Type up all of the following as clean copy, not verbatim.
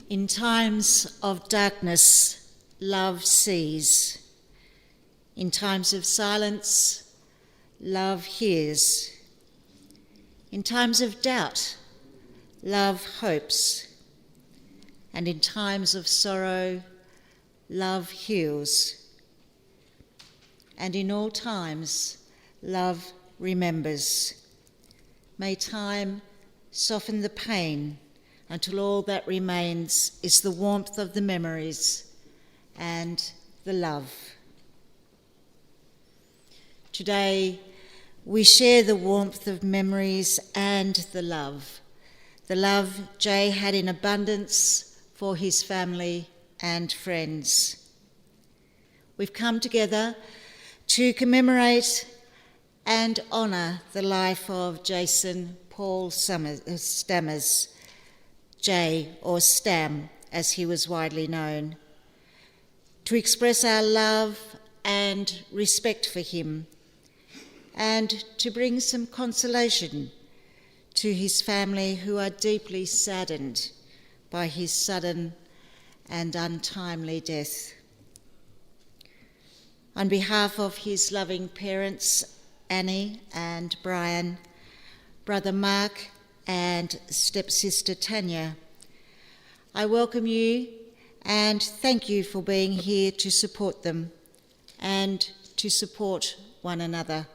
In times of darkness, love sees. In times of silence, love hears. In times of doubt, love hopes. And in times of sorrow, love heals. And in all times, love remembers. May time soften the pain until all that remains is the warmth of the memories and the love. Today, we share the warmth of memories and the love Jay had in abundance for his family and friends. We've come together to commemorate and honour the life of Jason Paul Stammers, Jay, or Stam, as he was widely known, to express our love and respect for him, and to bring some consolation to his family, who are deeply saddened by his sudden and untimely death. On behalf of his loving parents, Annie and Brian, brother Mark and stepsister Tanya, I welcome you and thank you for being here to support them and to support one another.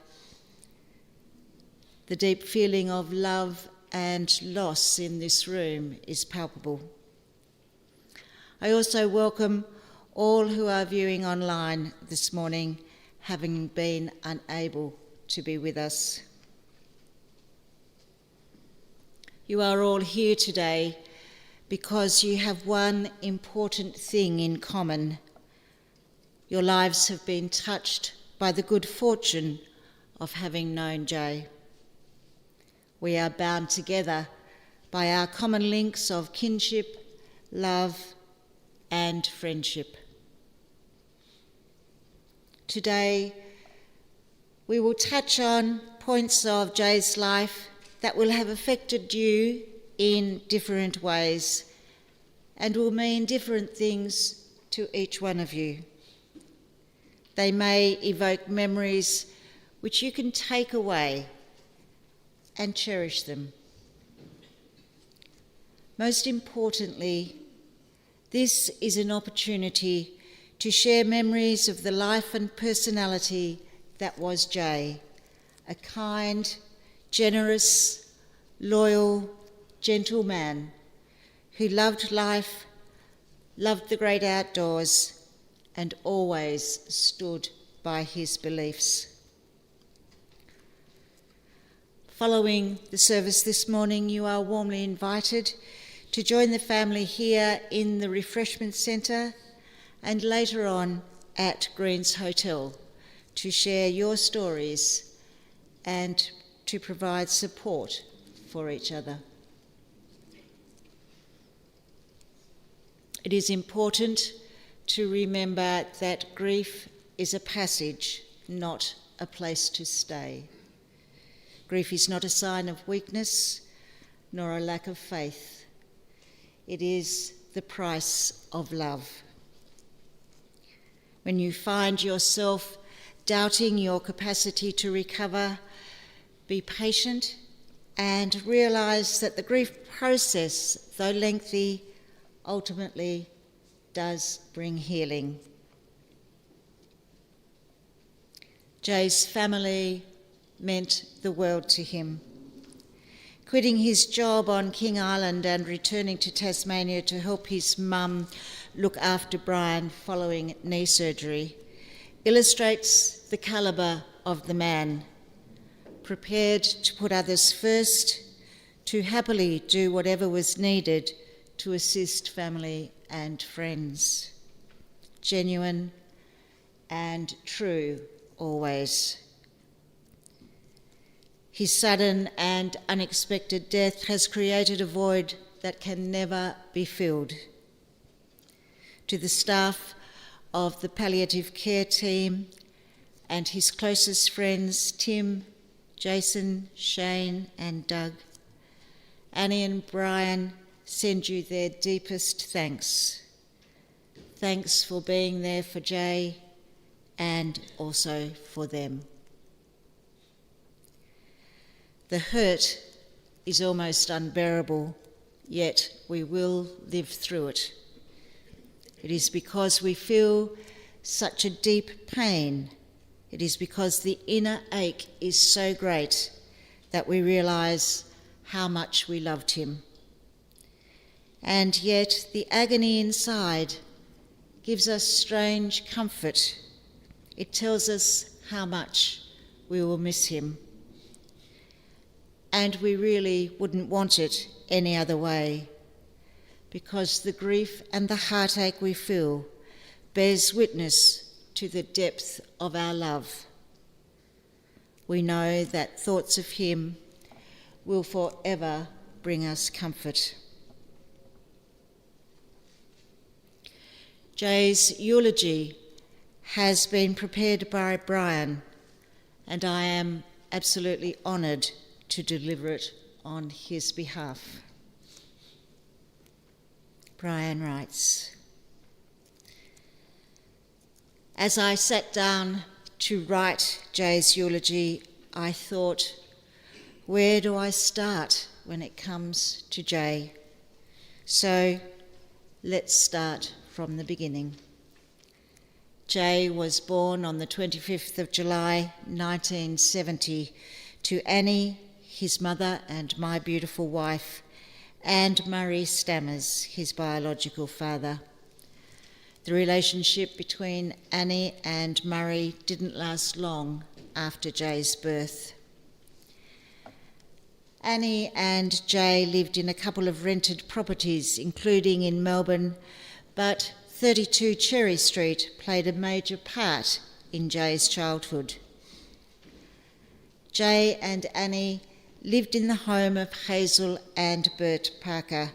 The deep feeling of love and loss in this room is palpable. I also welcome all who are viewing online this morning, having been unable to be with us. You are all here today because you have one important thing in common. Your lives have been touched by the good fortune of having known Jay. We are bound together by our common links of kinship, love, and friendship. Today, we will touch on points of Jay's life that will have affected you in different ways and will mean different things to each one of you. They may evoke memories which you can take away and cherish them. Most importantly, this is an opportunity to share memories of the life and personality that was Jay, a kind, generous, loyal, gentle man who loved life, loved the great outdoors, and always stood by his beliefs. Following the service this morning, you are warmly invited to join the family here in the refreshment centre and later on at Green's Hotel to share your stories and to provide support for each other. It is important to remember that grief is a passage, not a place to stay. Grief is not a sign of weakness nor a lack of faith. It is the price of love. When you find yourself doubting your capacity to recover, be patient and realise that the grief process, though lengthy, ultimately does bring healing. Jay's family meant the world to him. Quitting his job on King Island and returning to Tasmania to help his mum look after Brian following knee surgery illustrates the calibre of the man, prepared to put others first, to happily do whatever was needed to assist family and friends. Genuine and true always. His sudden and unexpected death has created a void that can never be filled. To the staff of the palliative care team and his closest friends, Tim, Jason, Shane and Doug, Annie and Brian, send you their deepest thanks. Thanks for being there for Jay and also for them. The hurt is almost unbearable, yet we will live through it. It is because we feel such a deep pain. It is because the inner ache is so great that we realise how much we loved him. And yet the agony inside gives us strange comfort. It tells us how much we will miss him. And we really wouldn't want it any other way, because the grief and the heartache we feel bears witness to the depth of our love. We know that thoughts of him will forever bring us comfort. Jay's eulogy has been prepared by Brian, and I am absolutely honoured to deliver it on his behalf. Brian writes, "As I sat down to write Jay's eulogy, I thought, where do I start when it comes to Jay? So let's start from the beginning. Jay was born on the 25th of July 1970 to Annie, his mother and my beautiful wife, and Murray Stammers, his biological father. The relationship between Annie and Murray didn't last long after Jay's birth. Annie and Jay lived in a couple of rented properties, including in Melbourne, but 32 Cherry Street played a major part in Jay's childhood. Jay and Annie lived in the home of Hazel and Bert Parker,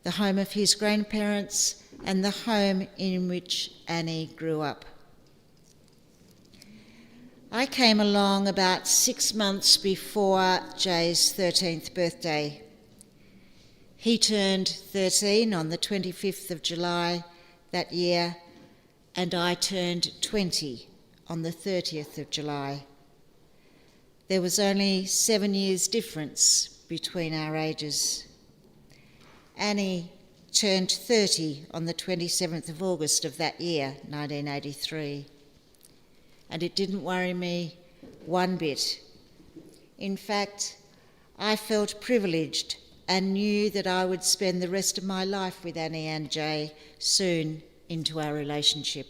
the home of his grandparents and the home in which Annie grew up. I came along about 6 months before Jay's 13th birthday. He turned 13 on the 25th of July that year, and I turned 20 on the 30th of July. There was only 7 years difference between our ages. Annie turned 30 on the 27th of August of that year, 1983. And it didn't worry me one bit. In fact, I felt privileged and knew that I would spend the rest of my life with Annie and Jay soon into our relationship.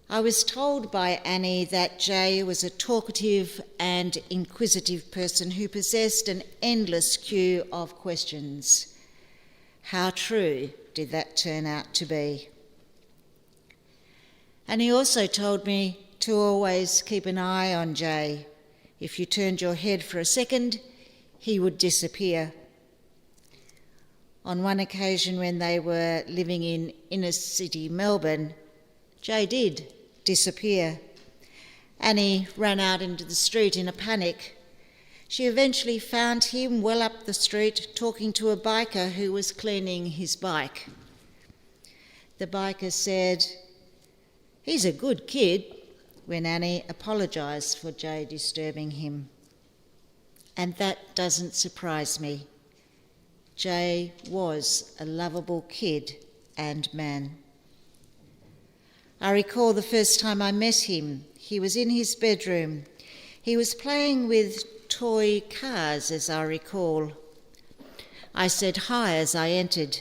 I was told by Annie that Jay was a talkative and inquisitive person who possessed an endless queue of questions. How true did that turn out to be? And he also told me to always keep an eye on Jay. If you turned your head for a second, he would disappear. On one occasion when they were living in inner city Melbourne, Jay did disappear. Annie ran out into the street in a panic. She eventually found him well up the street talking to a biker who was cleaning his bike. The biker said, "He's a good kid," when Annie apologised for Jay disturbing him. And that doesn't surprise me. Jay was a lovable kid and man. I recall the first time I met him. He was in his bedroom. He was playing with toy cars, as I recall. I said hi as I entered.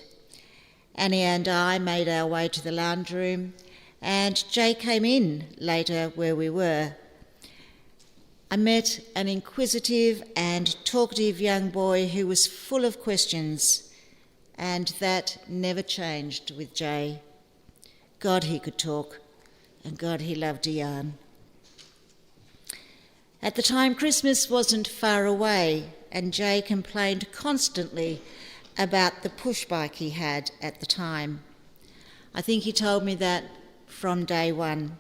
Annie and I made our way to the lounge room, and Jay came in later where we were. I met an inquisitive and talkative young boy who was full of questions, and that never changed with Jay. God, he could talk, and God, he loved a yarn. At the time, Christmas wasn't far away, and Jay complained constantly about the push bike he had at the time. I think he told me that from day one.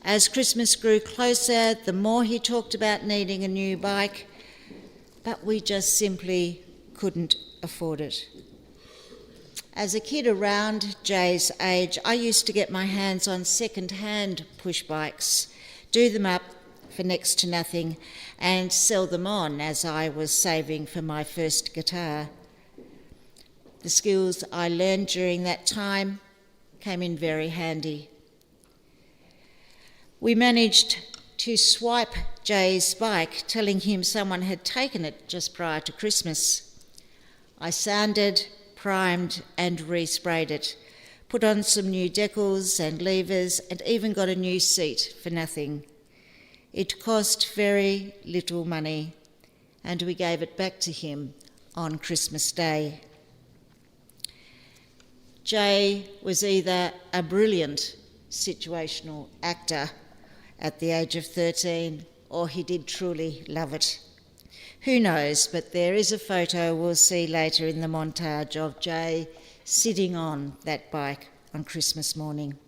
As Christmas grew closer, the more he talked about needing a new bike, but we just simply couldn't afford it. As a kid around Jay's age, I used to get my hands on second-hand push bikes, do them up for next to nothing, and sell them on as I was saving for my first guitar. The skills I learned during that time came in very handy. We managed to swipe Jay's bike, telling him someone had taken it just prior to Christmas. I sanded, primed and resprayed it, put on some new decals and levers, and even got a new seat for nothing. It cost very little money, and we gave it back to him on Christmas Day. Jay was either a brilliant situational actor at the age of 13, or he did truly love it. Who knows, but there is a photo we'll see later in the montage of Jay sitting on that bike on Christmas morning.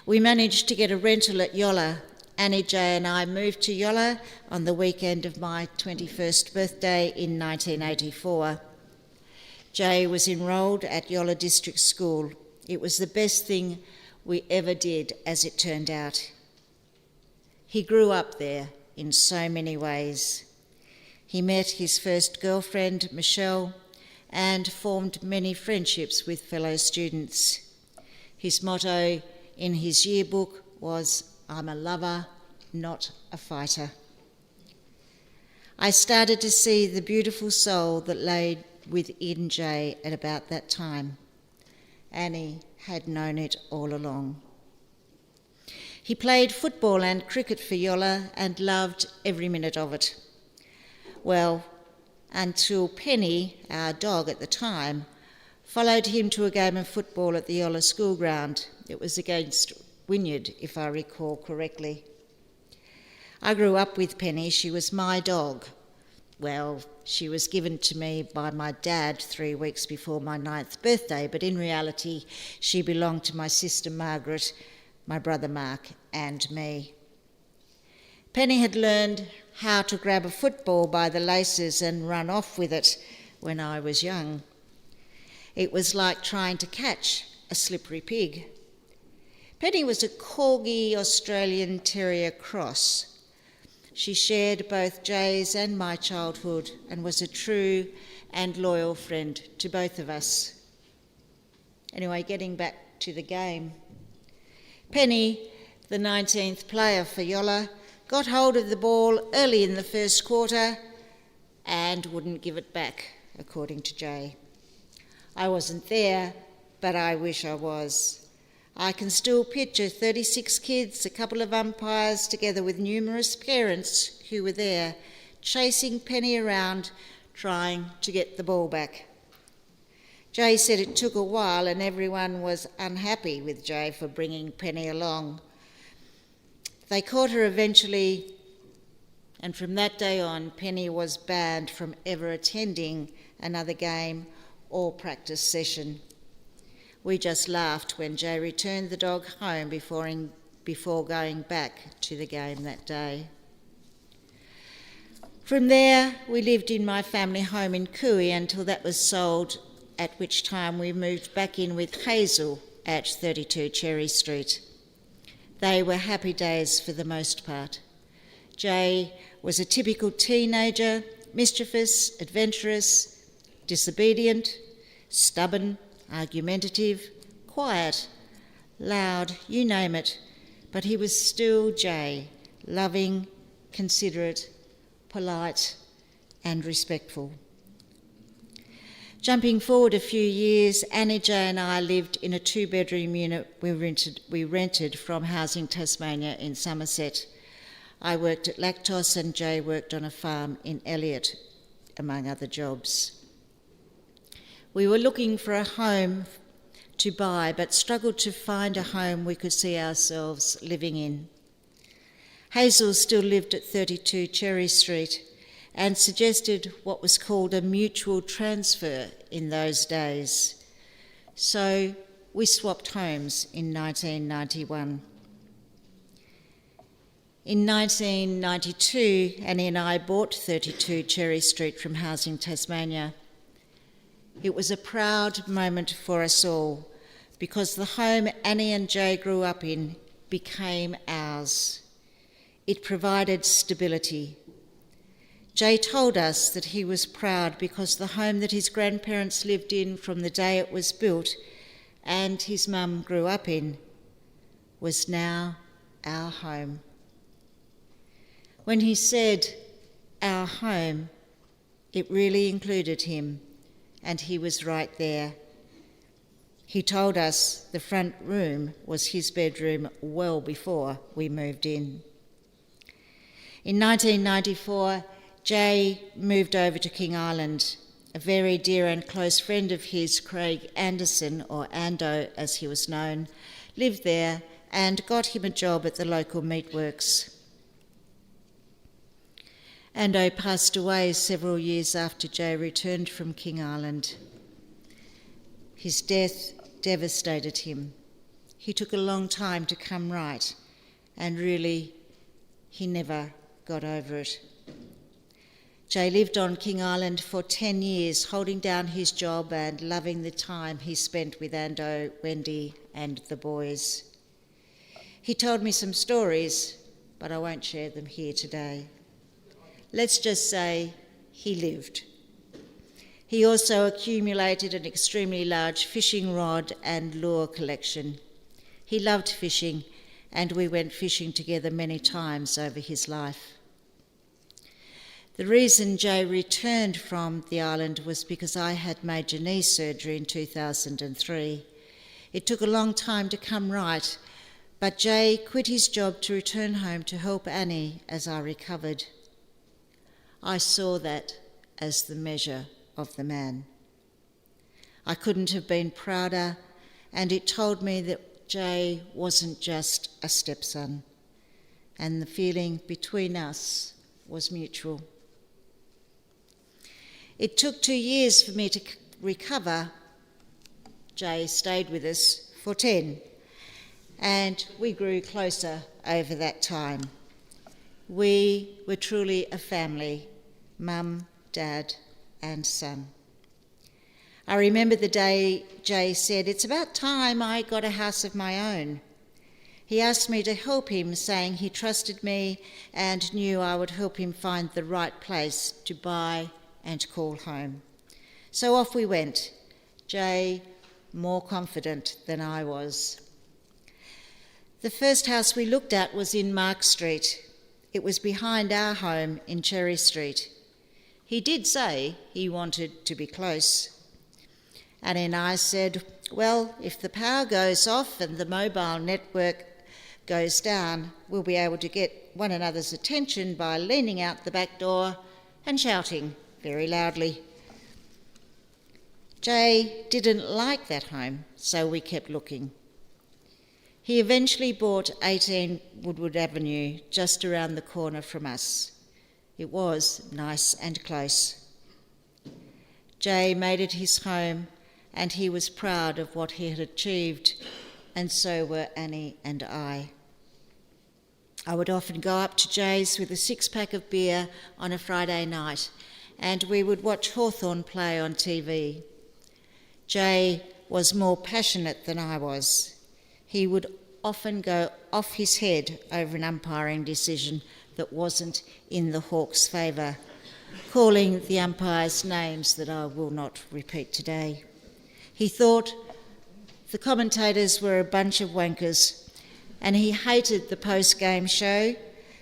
We managed to get a rental at Yola. Annie, Jay and I moved to Yola on the weekend of my 21st birthday in 1984. Jay was enrolled at Yola District School. It was the best thing we ever did, as it turned out. He grew up there in so many ways. He met his first girlfriend, Michelle, and formed many friendships with fellow students. His motto in his yearbook was, "I'm a lover, not a fighter." I started to see the beautiful soul that lay within Jay at about that time. Annie had known it all along. He played football and cricket for Yola and loved every minute of it. Well, until Penny, our dog at the time, followed him to a game of football at the Yola school ground. It was against Wynyard, if I recall correctly. I grew up with Penny. She was my dog. Well, she was given to me by my dad 3 weeks before my 9th birthday, but in reality, she belonged to my sister Margaret, my brother Mark, and me. Penny had learned how to grab a football by the laces and run off with it when I was young. It was like trying to catch a slippery pig. Penny was a Corgi Australian Terrier cross. She shared both Jay's and my childhood and was a true and loyal friend to both of us. Anyway, getting back to the game. Penny, the 19th player for Yola, got hold of the ball early in the first quarter and wouldn't give it back, according to Jay. I wasn't there, but I wish I was. I can still picture 36 kids, a couple of umpires, together with numerous parents who were there, chasing Penny around, trying to get the ball back. Jay said it took a while and everyone was unhappy with Jay for bringing Penny along. They caught her eventually, and from that day on, Penny was banned from ever attending another game or practice session. We just laughed when Jay returned the dog home before going back to the game that day. From there, we lived in my family home in Cooey until that was sold, at which time we moved back in with Hazel at 32 Cherry Street. They were happy days for the most part. Jay was a typical teenager, mischievous, adventurous, disobedient, stubborn, argumentative, quiet, loud, you name it, but he was still Jay, loving, considerate, polite, and respectful. Jumping forward a few years, Annie, Jay and I lived in a 2-bedroom unit we rented from Housing Tasmania in Somerset. I worked at Lactos and Jay worked on a farm in Elliot, among other jobs. We were looking for a home to buy, but struggled to find a home we could see ourselves living in. Hazel still lived at 32 Cherry Street and suggested what was called a mutual transfer in those days. So we swapped homes in 1991. In 1992, Annie and I bought 32 Cherry Street from Housing Tasmania. It was a proud moment for us all because the home Annie and Jay grew up in became ours. It provided stability. Jay told us that he was proud because the home that his grandparents lived in from the day it was built and his mum grew up in was now our home. When he said our home, it really included him, and he was right there. He told us the front room was his bedroom well before we moved in. In 1994, Jay moved over to King Island. A very dear and close friend of his, Craig Anderson, or Ando as he was known, lived there and got him a job at the local meatworks. Ando passed away several years after Jay returned from King Island. His death devastated him. He took a long time to come right, and really, he never got over it. Jay lived on King Island for 10 years, holding down his job and loving the time he spent with Ando, Wendy, and the boys. He told me some stories, but I won't share them here today. Let's just say he lived. He also accumulated an extremely large fishing rod and lure collection. He loved fishing, and we went fishing together many times over his life. The reason Jay returned from the island was because I had major knee surgery in 2003. It took a long time to come right, but Jay quit his job to return home to help Annie as I recovered. I saw that as the measure of the man. I couldn't have been prouder, and it told me that Jay wasn't just a stepson, and the feeling between us was mutual. It took 2 years for me to recover. Jay stayed with us for 10, and we grew closer over that time. We were truly a family, mum, dad, and son. I remember the day Jay said, "It's about time I got a house of my own." He asked me to help him, saying he trusted me and knew I would help him find the right place to buy and call home. So off we went, Jay more confident than I was. The first house we looked at was in Mark Street. It was behind our home in Cherry Street. He did say he wanted to be close. Annie and I said, well, if the power goes off and the mobile network goes down, we'll be able to get one another's attention by leaning out the back door and shouting very loudly. Jay didn't like that home, so we kept looking. He eventually bought 18 Woodward Avenue, just around the corner from us. It was nice and close. Jay made it his home, and he was proud of what he had achieved, and so were Annie and I. I would often go up to Jay's with a 6-pack of beer on a Friday night, and we would watch Hawthorn play on TV. Jay was more passionate than I was. He would often go off his head over an umpiring decision that wasn't in the Hawks' favour, calling the umpires names that I will not repeat today. He thought the commentators were a bunch of wankers, and he hated the post-game show,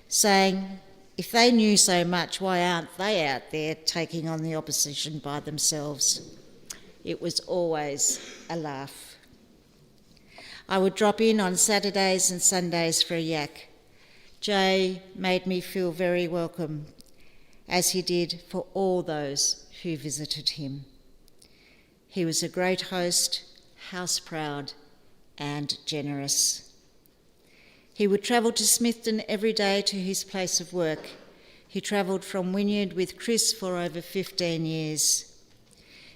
saying, if they knew so much, why aren't they out there taking on the opposition by themselves? It was always a laugh. I would drop in on Saturdays and Sundays for a yak. Jay made me feel very welcome, as he did for all those who visited him. He was a great host, house-proud and generous. He would travel to Smithton every day to his place of work. He travelled from Wynyard with Chris for over 15 years.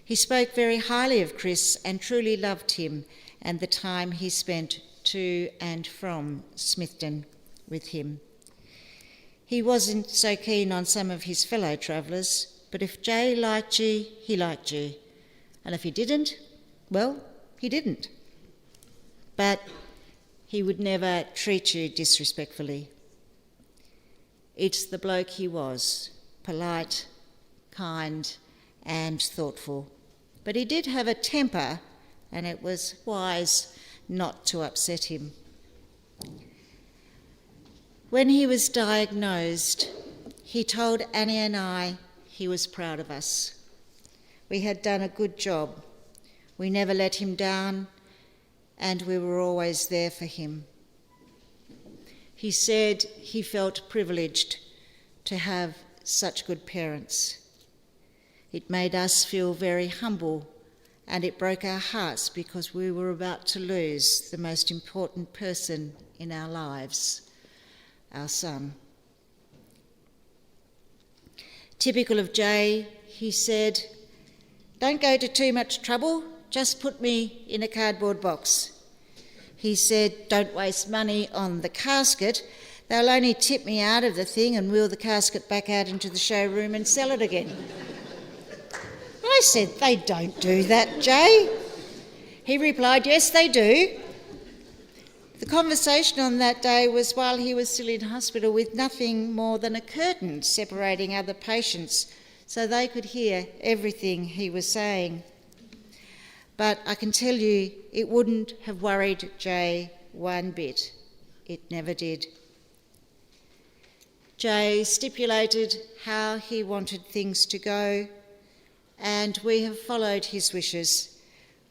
He spoke very highly of Chris and truly loved him and the time he spent to and from Smithton with him. He wasn't so keen on some of his fellow travellers, but if Jay liked you, he liked you. And if he didn't, well, he didn't. But he would never treat you disrespectfully. It's the bloke he was, polite, kind, and thoughtful. But he did have a temper, and it was wise not to upset him. When he was diagnosed, he told Annie and I he was proud of us. We had done a good job. We never let him down, and we were always there for him. He said he felt privileged to have such good parents. It made us feel very humble, and it broke our hearts because we were about to lose the most important person in our lives, our son. Typical of Jay, he said, "Don't go to too much trouble, just put me in a cardboard box." He said, "Don't waste money on the casket. They'll only tip me out of the thing and wheel the casket back out into the showroom and sell it again." I said, "They don't do that, Jay." He replied, "Yes, they do." The conversation on that day was while he was still in hospital with nothing more than a curtain separating other patients so they could hear everything he was saying. But I can tell you, it wouldn't have worried Jay one bit. It never did. Jay stipulated how he wanted things to go, and we have followed his wishes,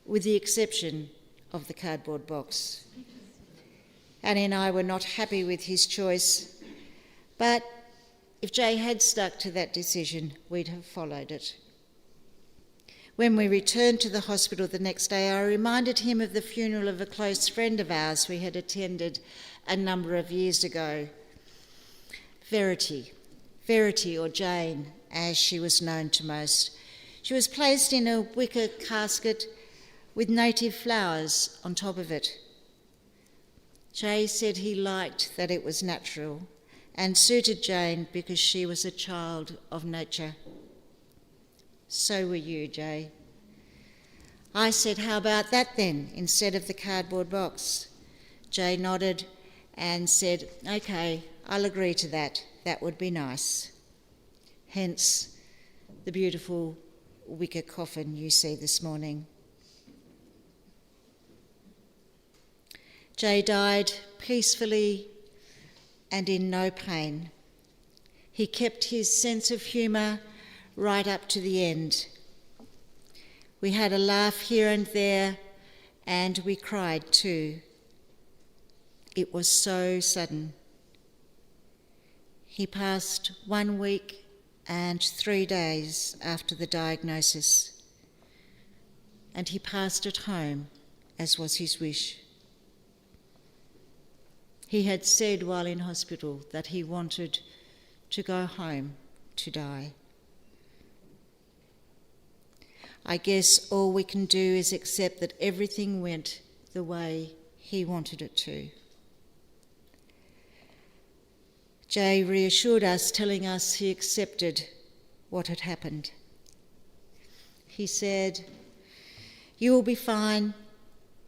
with the exception of the cardboard box. Annie and I were not happy with his choice, but if Jay had stuck to that decision, we'd have followed it. When we returned to the hospital the next day, I reminded him of the funeral of a close friend of ours we had attended a number of years ago. Verity or Jane, as she was known to most. She was placed in a wicker casket with native flowers on top of it. Jay said he liked that it was natural and suited Jane because she was a child of nature. So were you, Jay. I said, "How about that then, instead of the cardboard box?" Jay nodded and said, "Okay, I'll agree to that. That would be nice." Hence the beautiful wicker coffin you see this morning. Jay died peacefully and in no pain. He kept his sense of humour right up to the end. We had a laugh here and there, and we cried too. It was so sudden. He passed 1 week and 3 days after the diagnosis, and he passed at home, as was his wish. He had said while in hospital that he wanted to go home to die. I guess all we can do is accept that everything went the way he wanted it to. Jay reassured us, telling us he accepted what had happened. He said, "You will be fine,"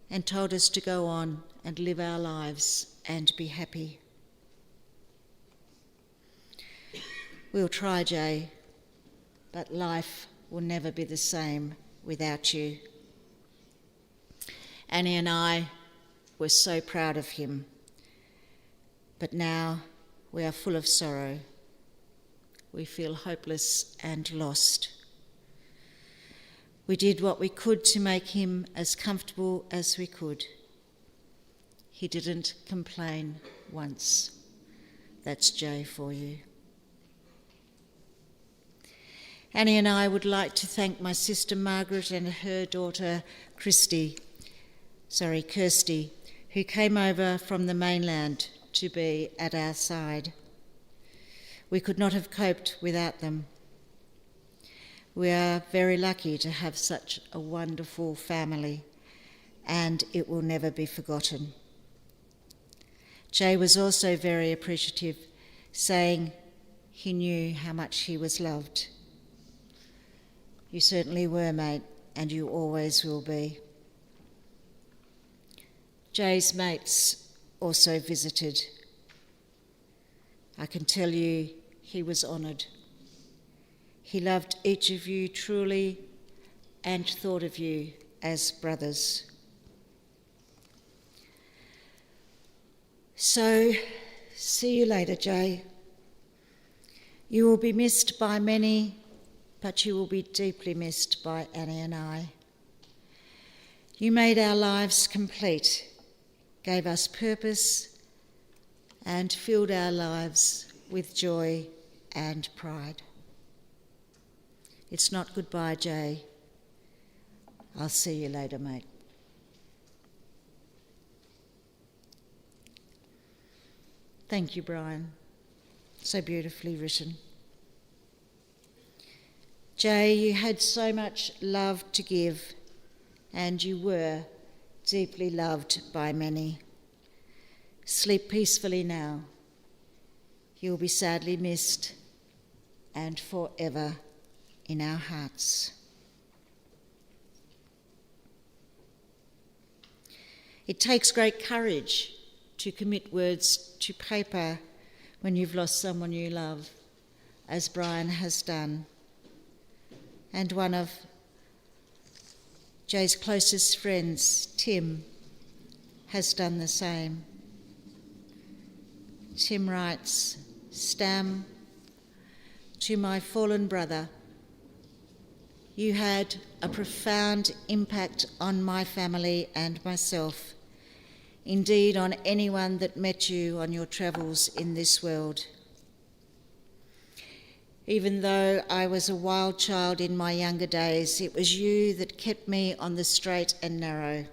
and told us to go on and live our lives and be happy. We'll try, Jay, but life will never be the same without you. Annie and I were so proud of him, but now we are full of sorrow. We feel hopeless and lost. We did what we could to make him as comfortable as we could. He didn't complain once. That's Jay for you. Annie and I would like to thank my sister Margaret and her daughter Kirsty, who came over from the mainland to be at our side. We could not have coped without them. We are very lucky to have such a wonderful family, and it will never be forgotten. Jay was also very appreciative, saying he knew how much he was loved. You certainly were, mate, and you always will be. Jay's mates also visited. I can tell you he was honoured. He loved each of you truly and thought of you as brothers. So, see you later, Jay. You will be missed by many, but you will be deeply missed by Annie and I. You made our lives complete, gave us purpose, and filled our lives with joy and pride. It's not goodbye, Jay. I'll see you later, mate. Thank you, Brian. So beautifully written. Jay, you had so much love to give, and you were deeply loved by many. Sleep peacefully now. You'll be sadly missed and forever in our hearts. It takes great courage to commit words to paper when you've lost someone you love, as Brian has done. And one of Jay's closest friends, Tim, has done the same. Tim writes, "Stam, to my fallen brother, you had a profound impact on my family and myself, indeed on anyone that met you on your travels in this world. Even though I was a wild child in my younger days, it was you that kept me on the straight and narrow,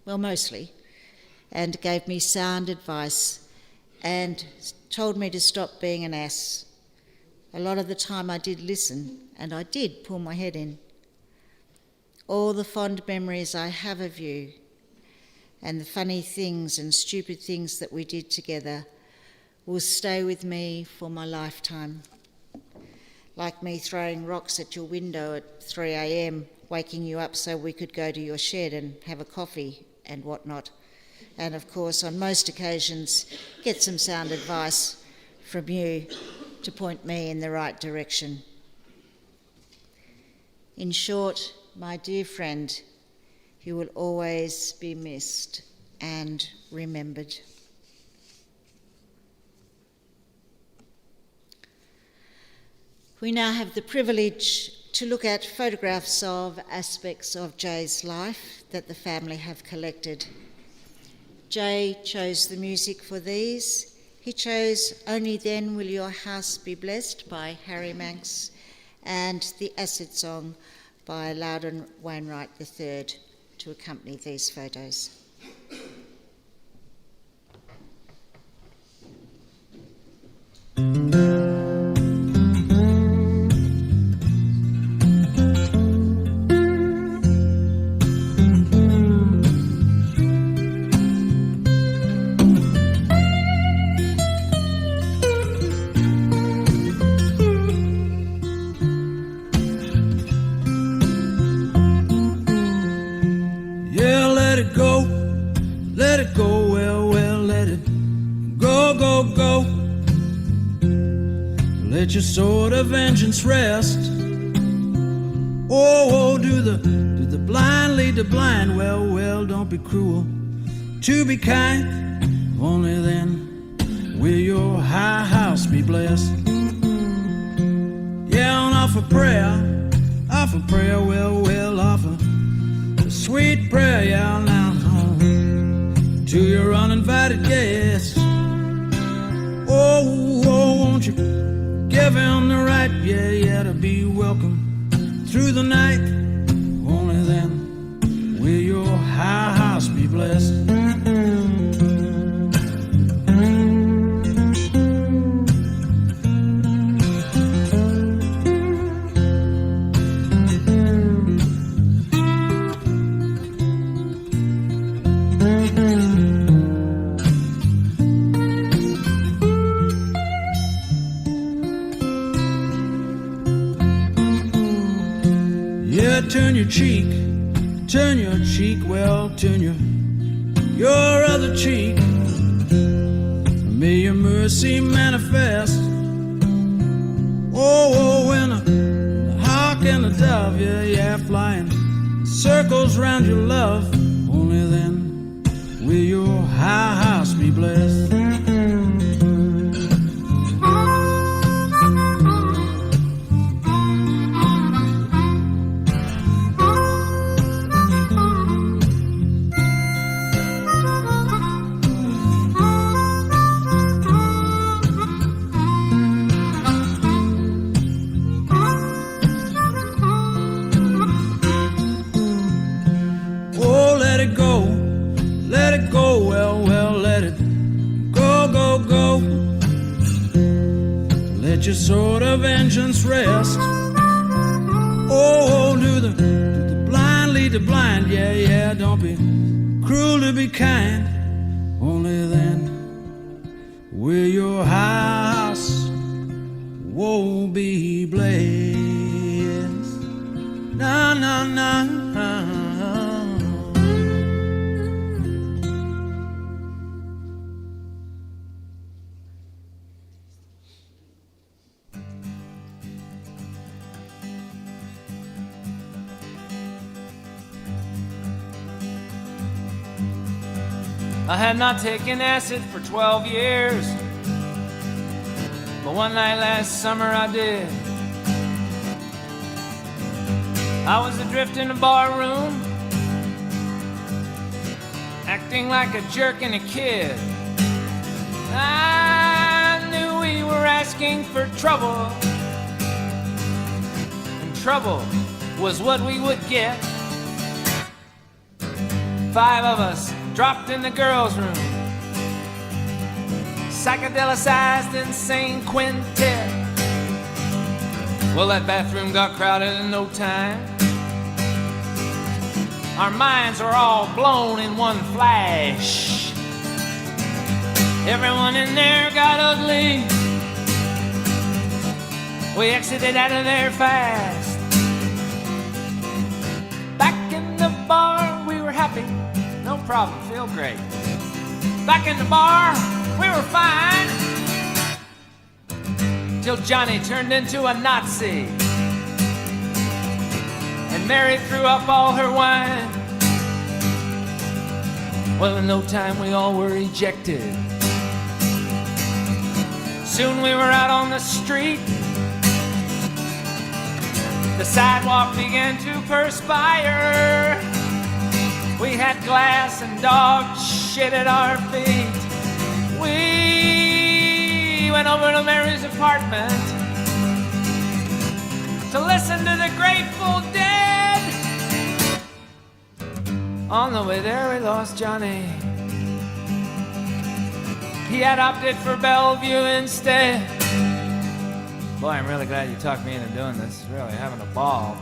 well, mostly, and gave me sound advice and told me to stop being an ass. A lot of the time I did listen, and I did pull my head in. All the fond memories I have of you and the funny things and stupid things that we did together will stay with me for my lifetime. Like me throwing rocks at your window at 3 a.m, waking you up so we could go to your shed and have a coffee and whatnot. And of course, on most occasions, get some sound advice from you to point me in the right direction. In short, my dear friend, you will always be missed and remembered." We now have the privilege to look at photographs of aspects of Jay's life that the family have collected. Jay chose the music for these. He chose "Only Then Will Your House Be Blessed" by Harry Manx and the Acid Song by Loudon Wainwright III to accompany these photos. Let your sword of vengeance rest. Oh, do the blind lead the blind? Well, don't be cruel. To be kind, only then will your high house be blessed. Yeah, and offer prayer, well, offer a sweet prayer, yeah, now to your uninvited guests. Oh, won't you give him the right, yeah, to be welcome through the night. Only then will your high house be blessed. Yeah, turn your cheek, well, turn your other cheek. May your mercy manifest. Oh, when a hawk and a dove, yeah, flying circles round your love. Only then will your high house be blessed. Your sword of vengeance rest. Oh, do the blind lead the blind. Yeah, don't be cruel to be kind. Only then will your house won't be blessed. Na na na. I had not taken acid for 12 years, but one night last summer I did. I was adrift in a bar room, acting like a jerk and a kid. I knew we were asking for trouble, and trouble was what we would get. 5 of us dropped in the girls' room, psychedelicized insane quintet. Well, that bathroom got crowded in no time. Our minds were all blown in one flash. Everyone in there got ugly. We exited out of there fast. Back in the bar, we were happy. No problem, feel great. Back in the bar, we were fine. Till Johnny turned into a Nazi. And Mary threw up all her wine. Well, in no time we all were ejected. Soon we were out on the street. The sidewalk began to perspire. We had glass and dog shit at our feet. We went over to Mary's apartment to listen to the Grateful Dead. On the way there we lost Johnny. He had opted for Bellevue instead. Boy, I'm really glad you talked me into doing this. Really having a ball.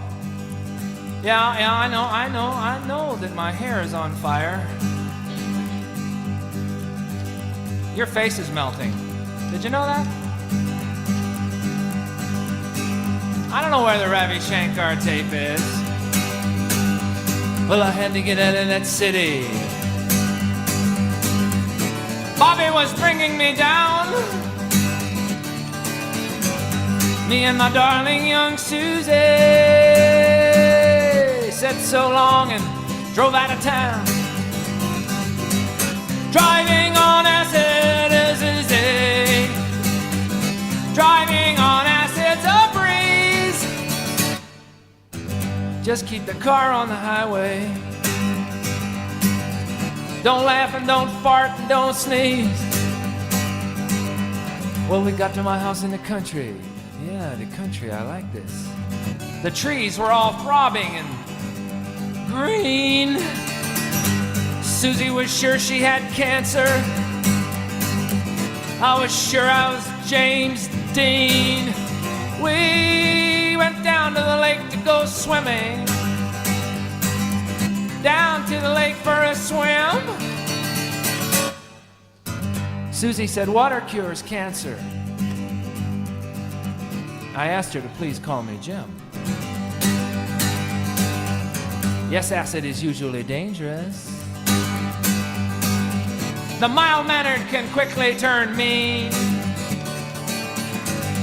Yeah, I know that my hair is on fire. Your face is melting. Did you know that? I don't know where the Ravi Shankar tape is. Well, I had to get out of that city. Bobby was bringing me down. Me and my darling young Susie said so long and drove out of town. Driving on acid is easy. Driving on acid's a breeze. Just keep the car on the highway. Don't laugh and don't fart and don't sneeze. Well, we got to my house in the country. Yeah, the country, I like this. The trees were all throbbing and green. Susie was sure she had cancer. I was sure I was James Dean. We went down to the lake to go swimming. Down to the lake for a swim. Susie said water cures cancer. I asked her to please call me Jim. Yes, acid is usually dangerous. The mild-mannered can quickly turn mean.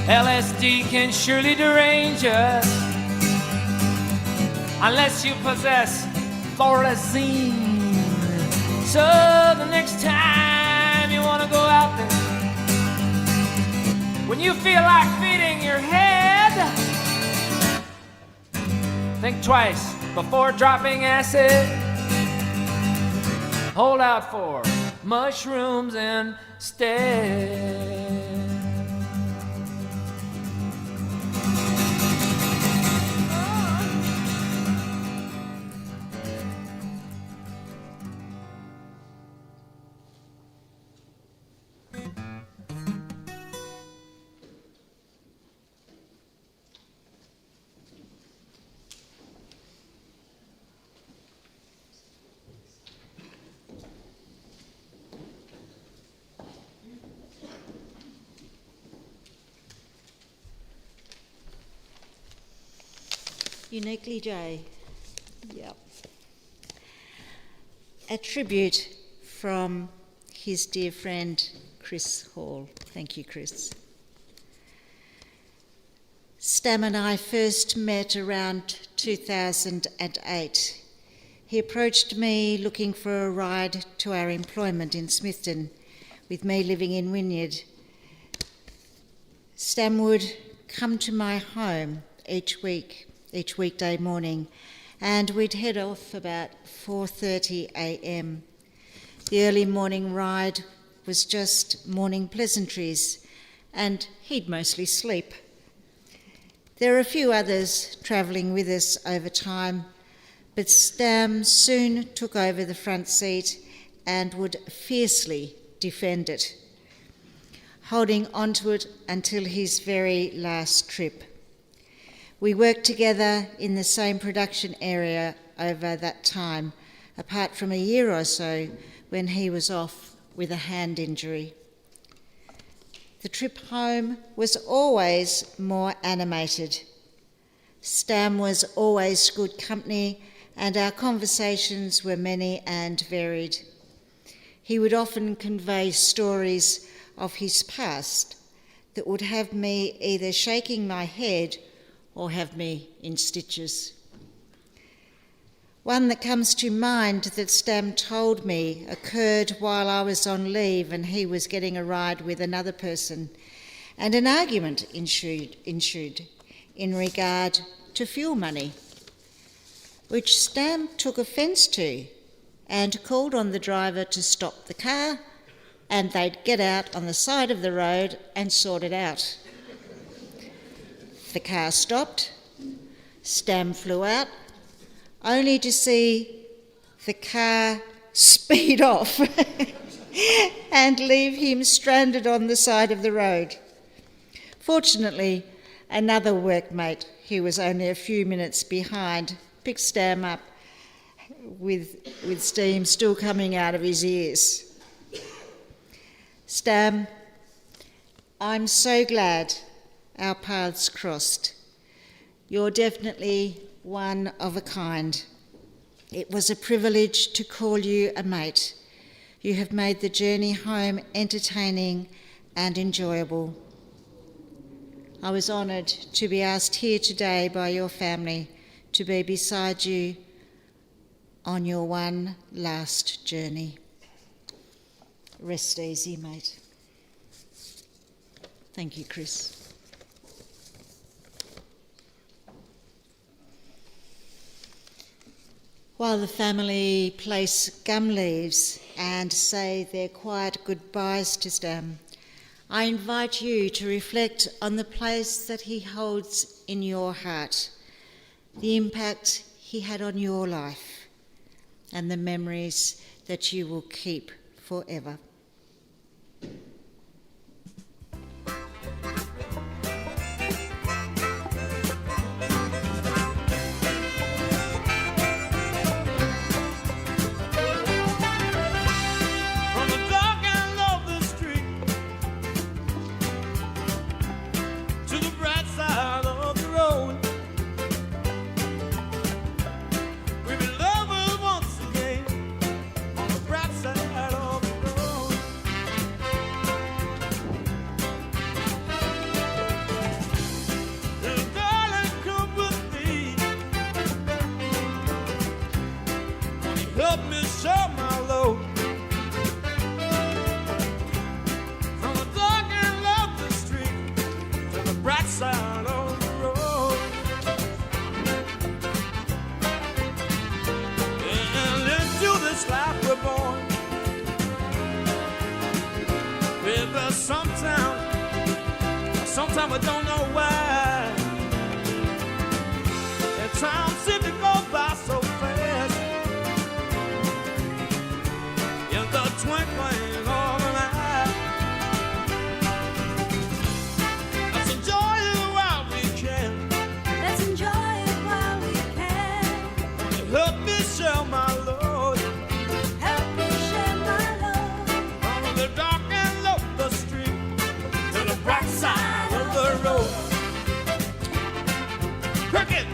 LSD can surely derange us unless you possess thorazine. So the next time you want to go out there, when you feel like feeding your head, think twice before dropping acid. Hold out for mushrooms instead. Uniquely Jay. Yep. A tribute from his dear friend Chris Hall. Thank you, Chris. Stam and I first met around 2008. He approached me looking for a ride to our employment in Smithton, with me living in Wynyard. Stam would come to my home each weekday morning, and we'd head off about 4:30 a.m. The early morning ride was just morning pleasantries, and he'd mostly sleep. There were a few others travelling with us over time, but Stam soon took over the front seat and would fiercely defend it, holding onto it until his very last trip. We worked together in the same production area over that time, apart from a year or so when he was off with a hand injury. The trip home was always more animated. Stam was always good company, and our conversations were many and varied. He would often convey stories of his past that would have me either shaking my head or have me in stitches. One that comes to mind that Stam told me occurred while I was on leave and he was getting a ride with another person, and an argument ensued in regard to fuel money, which Stam took offence to and called on the driver to stop the car, and they'd get out on the side of the road and sort it out. The car stopped, Stam flew out, only to see the car speed off and leave him stranded on the side of the road. Fortunately, another workmate, who was only a few minutes behind, picked Stam up with steam still coming out of his ears. Stam, I'm so glad our paths crossed. You're definitely one of a kind. It was a privilege to call you a mate. You have made the journey home entertaining and enjoyable. I was honoured to be asked here today by your family to be beside you on your one last journey. Rest easy, mate. Thank you, Chris. While the family place gum leaves and say their quiet goodbyes to Stam, I invite you to reflect on the place that he holds in your heart, the impact he had on your life, and the memories that you will keep forever. We belong but sometimes I don't know why. And time seems to go by so fast. In the twinkling of an eye. Let's enjoy it while we can. Let's enjoy it while we can. Help me share my load. Help me share my load. From the dark and low street to the bright side of the road. Cricket!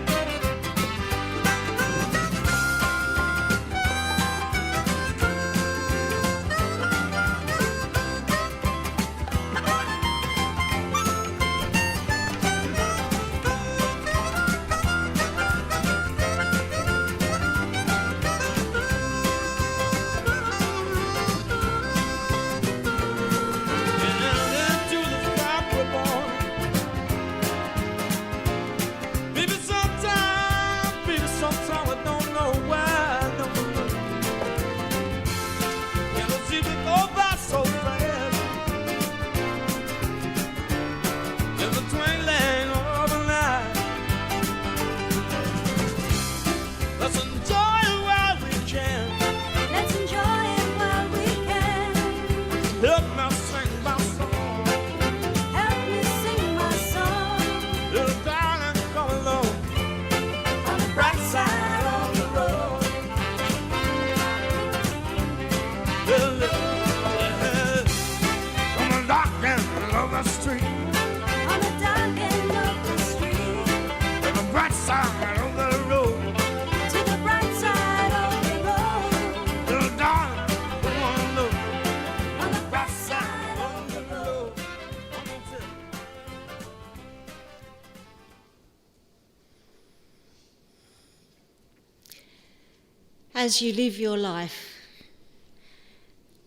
As you live your life,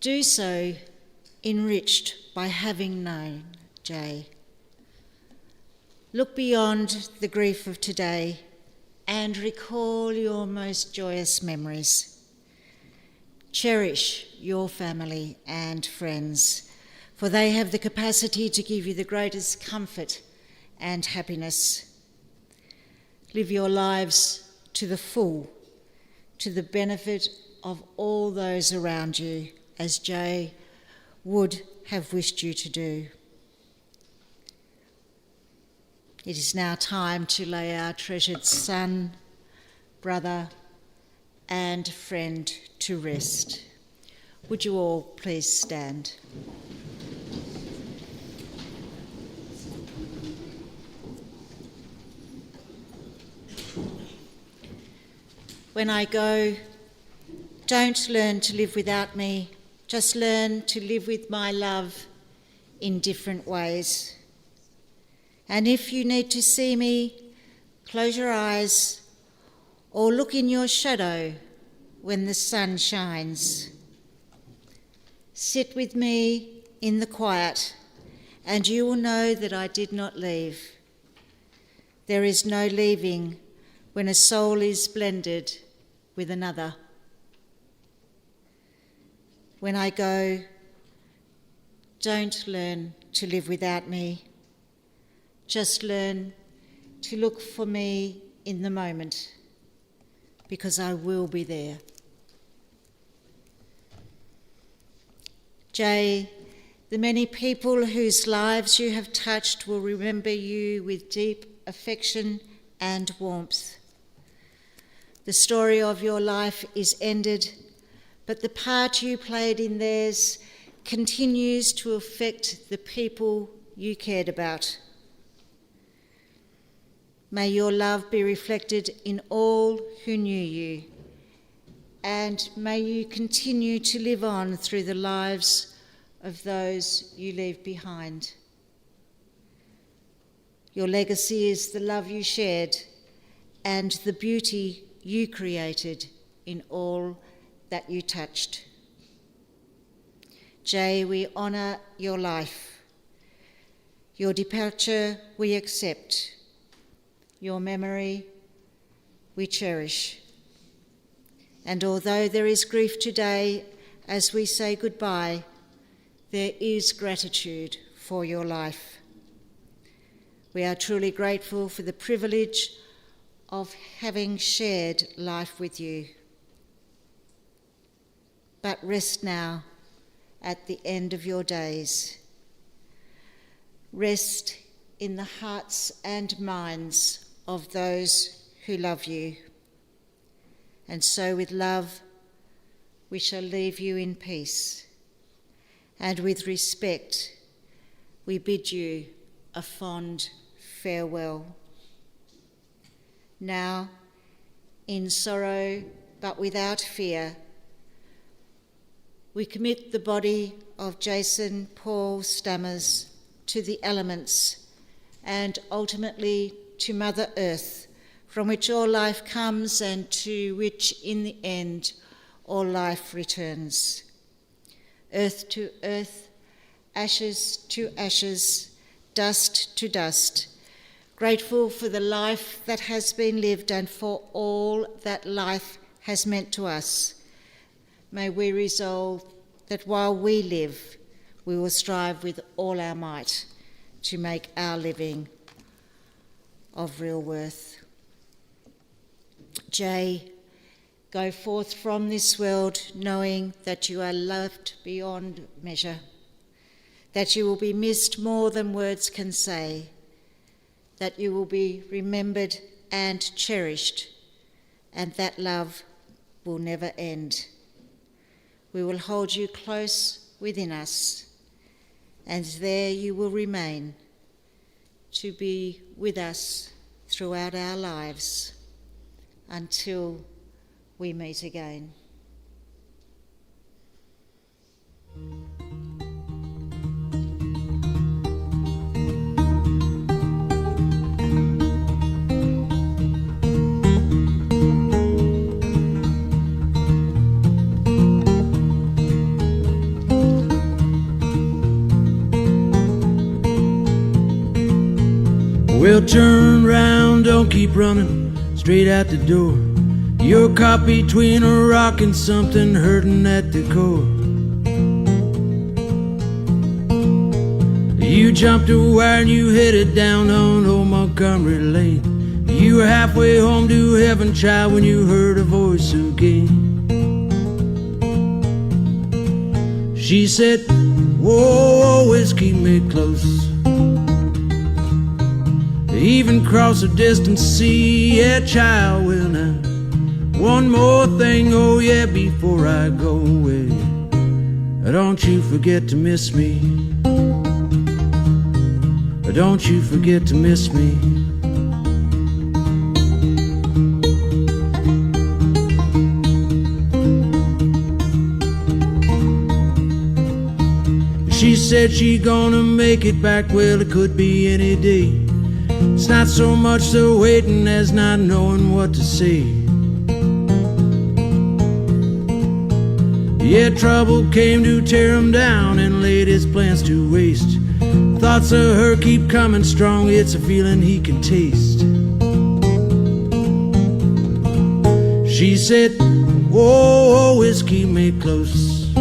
do so enriched by having known Jay. Look beyond the grief of today and recall your most joyous memories. Cherish your family and friends, for they have the capacity to give you the greatest comfort and happiness. Live your lives to the full, to the benefit of all those around you, as Jay would have wished you to do. It is now time to lay our treasured son, brother, and friend to rest. Would you all please stand? When I go, don't learn to live without me, just learn to live with my love in different ways. And if you need to see me, close your eyes or look in your shadow when the sun shines. Sit with me in the quiet and you will know that I did not leave. There is no leaving when a soul is blended with another. When I go, don't learn to live without me. Just learn to look for me in the moment, because I will be there. Jay, the many people whose lives you have touched will remember you with deep affection and warmth. The story of your life is ended, but the part you played in theirs continues to affect the people you cared about. May your love be reflected in all who knew you, and may you continue to live on through the lives of those you leave behind. Your legacy is the love you shared and the beauty you created in all that you touched. Jay, we honour your life. Your departure we accept. Your memory we cherish. And although there is grief today as we say goodbye, there is gratitude for your life. We are truly grateful for the privilege of having shared life with you. But rest now at the end of your days. Rest in the hearts and minds of those who love you. And so with love, we shall leave you in peace. And with respect, we bid you a fond farewell. Now, in sorrow but without fear, we commit the body of Jason Paul Stammers to the elements and ultimately to Mother Earth, from which all life comes and to which in the end all life returns. Earth to earth, ashes to ashes, dust to dust, grateful for the life that has been lived and for all that life has meant to us. May we resolve that while we live, we will strive with all our might to make our living of real worth. Jay, go forth from this world knowing that you are loved beyond measure, that you will be missed more than words can say, that you will be remembered and cherished, and that love will never end. We will hold you close within us, and there you will remain to be with us throughout our lives until we meet again. Well, turn round, don't keep running straight out the door. You're caught between a rock and something hurting at the core. You jumped a wire and you headed down on old Montgomery Lane. You were halfway home to heaven, child, when you heard a voice again. She said, whoa, always keep me close. Even cross a distant sea, yeah, child, well now. One more thing, oh yeah, before I go away. Don't you forget to miss me. Don't you forget to miss me. She said she gonna make it back, well it could be any day. It's not so much the waiting as not knowing what to say. Yeah, trouble came to tear him down and laid his plans to waste. Thoughts of her keep coming strong, it's a feeling he can taste. She said, whoa, always keep me close.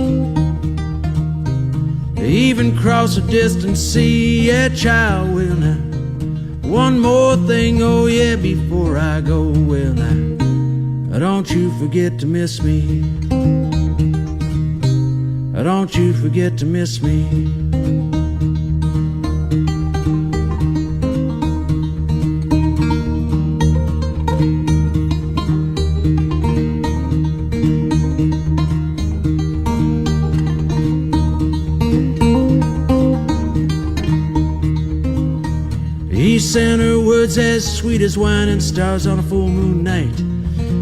Even cross a distant sea, yeah, child, well now. One more thing, oh yeah, before I go, well now. Don't you forget to miss me. Don't you forget to miss me. He sent her words as sweet as wine and stars on a full moon night.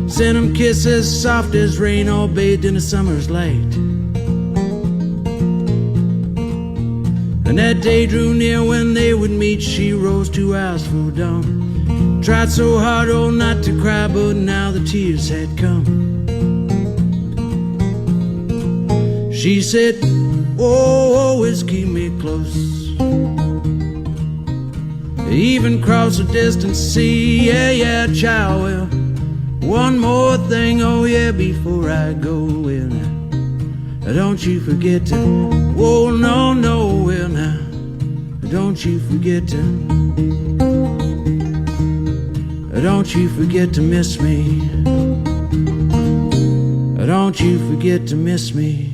Sent him kisses soft as rain, all bathed in a summer's light. And that day drew near when they would meet. She rose 2 hours for dawn. Tried so hard, oh, not to cry, but now the tears had come. She said, oh, always keep me close. Even cross a distant sea, yeah, yeah, child, well. One more thing, oh yeah, before I go, well now. Don't you forget to, oh no, no, well now, don't you forget to, don't you forget to miss me, don't you forget to miss me.